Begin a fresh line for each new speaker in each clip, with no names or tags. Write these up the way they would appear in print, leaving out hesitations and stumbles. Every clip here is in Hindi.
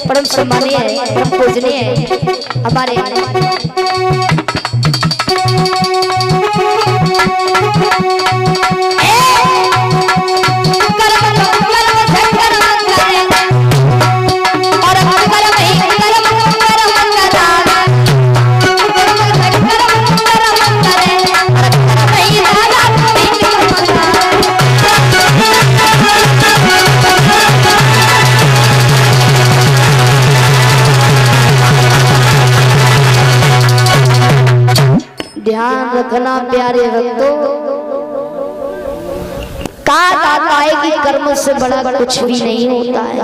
परम सम्मानीय परम पूजनीय हमारे ध्यान रखना प्यारे भक्तों, कहा जाता है कि कर्म से बड़ा कुछ भी नहीं होता है।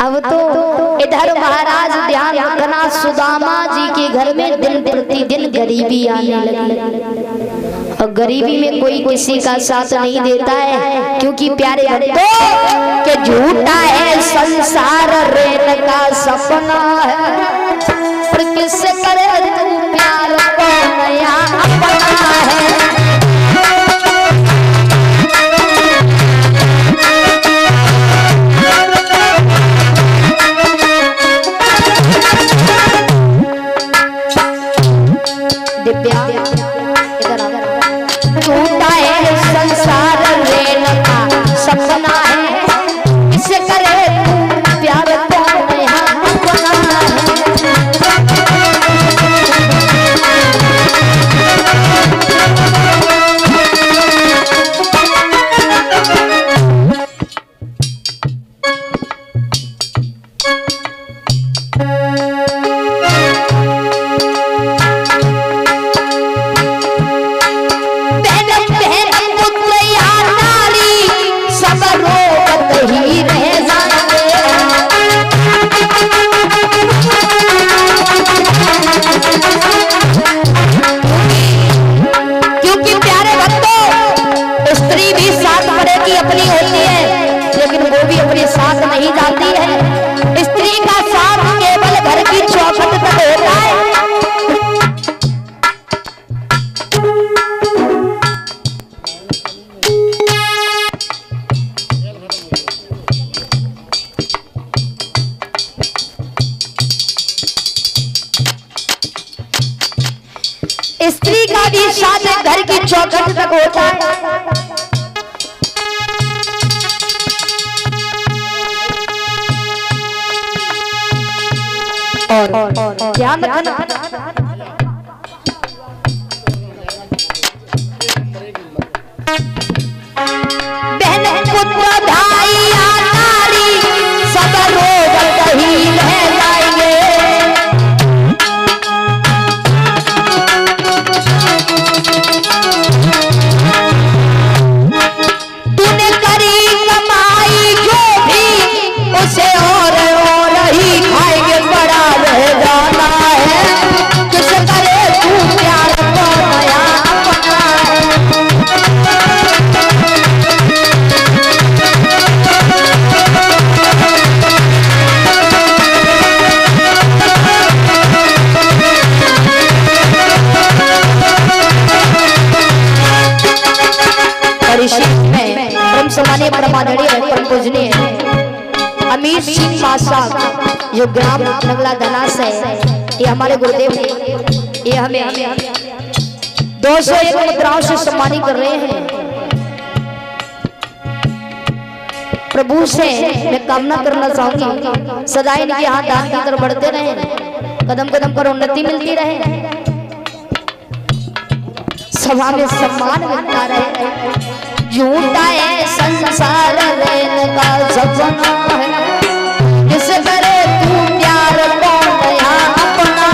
अब तो इधर महाराज ध्यान रखना, सुदामा जी के घर में दिन प्रतिदिन गरीबी आने लगी और गरीबी में कोई किसी का साथ नहीं देता है, क्योंकि प्यारे भक्तों के झूठा है संसार रेन का सपना है, पर किससे करे तू प्यार को नया अपना है। दिव्या झूठा है संसार रेन का सपना है, किससे करे तू प्यार को नया अपना है। अपनी होती है, लेकिन वो भी अपने साथ नहीं जाती है। स्त्री का साथ केवल घर की चौखट तक होता है। स्त्री का भी साथ घर की चौखट तक होता है। और ध्यान रखना, बहन पुत्र भाई नारी सब लोग कहीं रह जाएंगे। तूने करी कमाई जो भी उसे और ही खाएंगे, बड़ा रह जाना है, किस करे तू प्यार को नया अपना है। में परम सम्मानीय परमादरणीय परम पूजनीय अमीर सिंह साहब जो ग्राम नगला धनास है, ये हमारे गुरुदेव हैं, ये हमें 201 मुद्राओं से सम्मानित कर रहे हैं। प्रभु से मैं कामना करना चाहूंगी सदा इनके हाथ दान की तरफ बढ़ते रहे, कदम कदम पर उन्नति मिलती रहे, सभा में सम्मान मिलता रहे। झूठा है संसार रेन का सपना है, किस करे तू प्यार को नया अपना।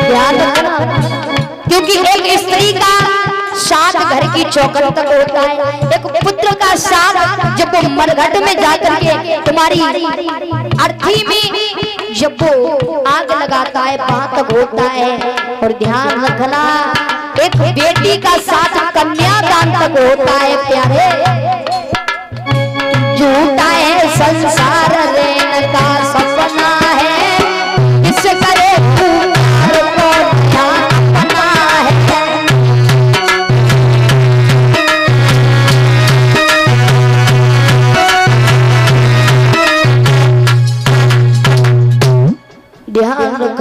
ध्यान रखना, क्योंकि एक स्त्री का साथ घर की चौखट तक होता है, एक पुत्र का साथ जब वो मरघट में जाकर के तुम्हारी अर्थी में जब वो आग लगाता है वहां तक होता है। और ध्यान रखना, एक बेटी का साथ कन्यादान तक होता है। प्यारे झूठा है संसार रेन का सपना है, किस करे तू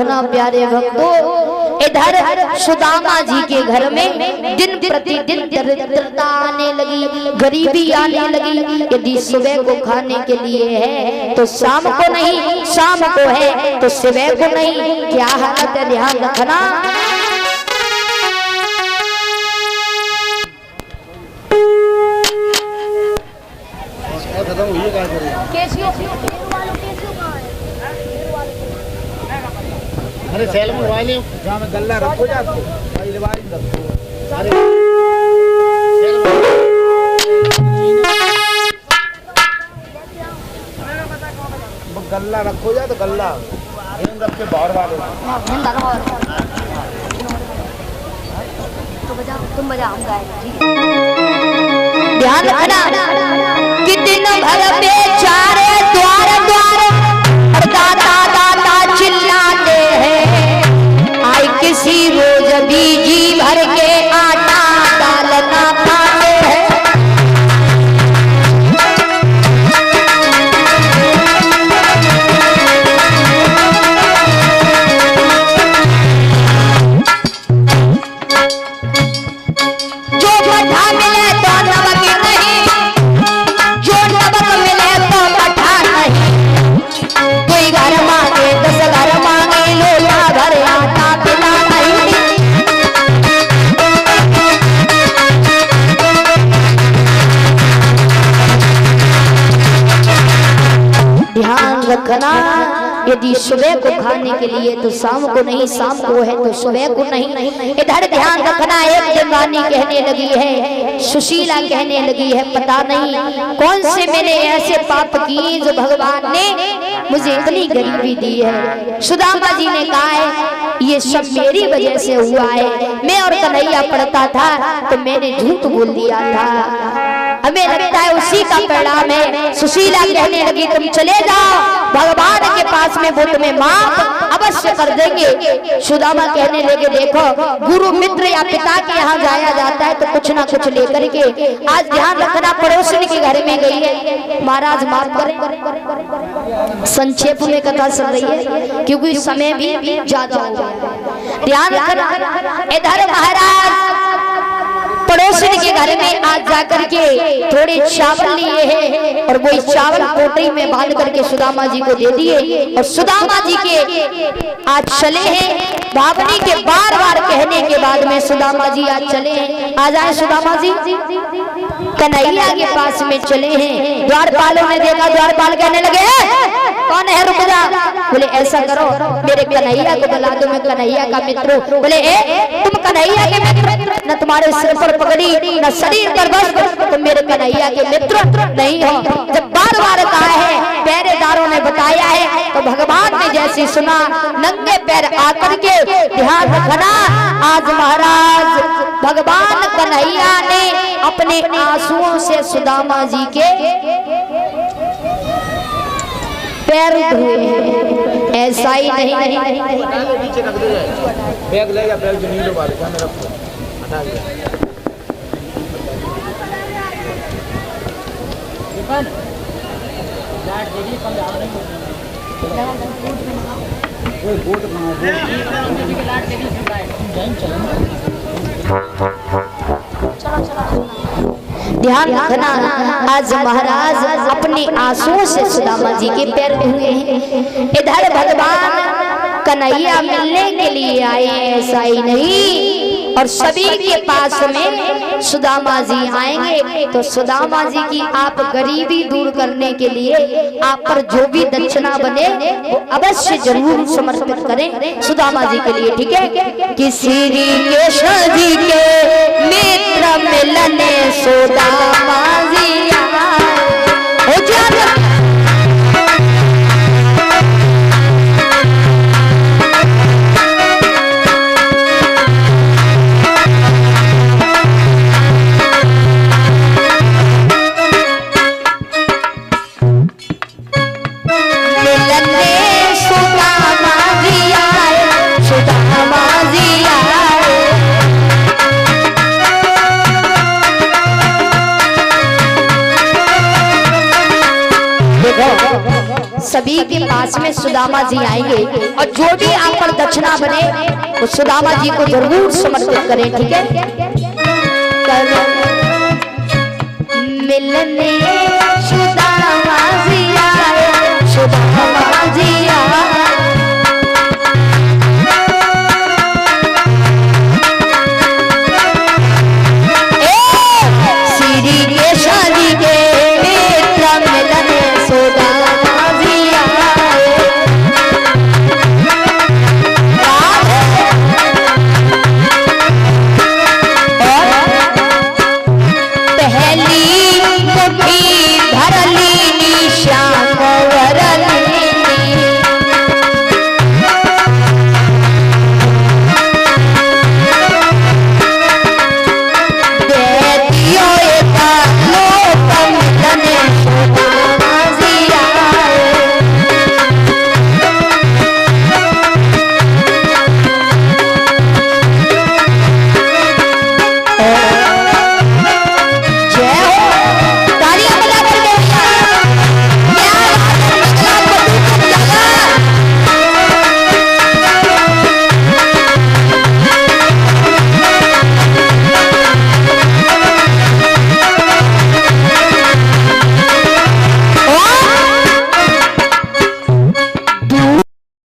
रखना प्यारे भक्तों। इधर सुदामा जी के घर में दिन प्रतिदिन दरिद्रता आने लगी, गरीबी आने लगी। यदि सुबह को खाने के लिए है तो शाम को नहीं, शाम को है तो सुबह को नहीं। क्या हालत है, ध्यान रखना।
अरे सेल में मोबाइल जहाँ में गल्ला रखो जा तो रखो। अरे गल्ला रखो जा तो गल्ला रख के बाहर वाले
तुम बजाऊंगा। ध्यान रखना कि दिन भर बेचारे द्वार द्वार दाता दाता चिल्लाते हैं। आई किसी रोज बीजी भर के आटा डालना पाते हैं। जो मठा मिले तो नमक नहीं, जो नमक मिले तो मठा नहीं। कोई घर मांगे 10 घर मांगे, लोटा भर आटा पिला नहीं। ध्यान रखना, यदि सुबह को खाने के लिए तो शाम को नहीं, शाम को है तो सुबह को नहीं। इधर ध्यान रखना। एक जवानी कहने लगी है, सुशीला कहने लगी है, पता नहीं कौन से मैंने ऐसे पाप किए जो भगवान ने मुझे इतनी गरीबी दी है। सुदामा जी ने कहा है ये सब मेरी वजह से हुआ है। मैं और कन्हैया पढ़ता था तो मैंने झूठ बोल दिया था, हमें लगता है उसी का परिणाम है। सुशीला कहने लगी तुम चले जाओ भगवान के पास में, वो तुम्हें माफ अवश्य कर देंगे। सुदामा कहने लगे देखो गुरु मित्र या पिता के यहाँ जाया जाता है तो कुछ ना कुछ लेकर के। आज ध्यान रखना, पड़ोसी के घर में गई है, महाराज माफ करें। संक्षेप में कथा चल रही है क्योंकि समय भी ज्यादा हो गया। ध्यान रखना। इधर महाराज पड़ोसी के घर में आज जाकर के थोड़े चावल लिए हैं और वो चावल पोटली में बांध करके सुदामा जी को दे दिए। और सुदामा जी के आज चले हैं, भावनी के बार बार कहने के बाद में सुदामा जी आज चले हैं। आ जाए सुदामा जी कन्हैया के पास में चले हैं। द्वारपालों ने देखा, द्वारपाल कहने लगे कौन है, रुक जा। बोले ऐसा करो मेरे कन्हैया को बुला दो, मैं कन्हैया का मित्र हूँ। बोले तुम कन्हैया के मित्र, न तुम्हारे सिर पर पगड़ी न शरीर पर बस, तुम मेरे कन्हैया के मित्र नहीं हो। जब बार बार कहा है, पहरेदारों ने बताया है तो भगवान ने जैसे सुना नंगे पैर आकर के। ध्यान रखना, आज महाराज भगवान कन्हैया ने अपने आंसुओं से सुदामा जी के पैर धोए हैं। ऐसा ही नहीं,
नीचे रख दे, बैग ले जा, बैग जमीन लो वाले में रखो, हटा दे।
ध्यान रखना, आज महाराज अपने आंसुओं से सुदामा जी के पैर धोए हैं। इधर भगवान कन्हैया मिलने के लिए आए, ऐसा ही नहीं। और सभी के पास में सुदामा जी आएंगे तो सुदामा जी की आप गरीबी दूर करने के लिए आप पर जो भी दक्षिणा बने वो अवश्य जरूर समर्पित करें सुदामा जी के लिए, ठीक है। कि श्री कृष्ण जी के मित्र मिलने सुदामा जी हो जाए। सभी के पास में सुदामा जी आएंगे और जो भी आप पर दक्षिणा बने वो सुदामा जी को जरूर समर्पित करें, ठीक है। मिलने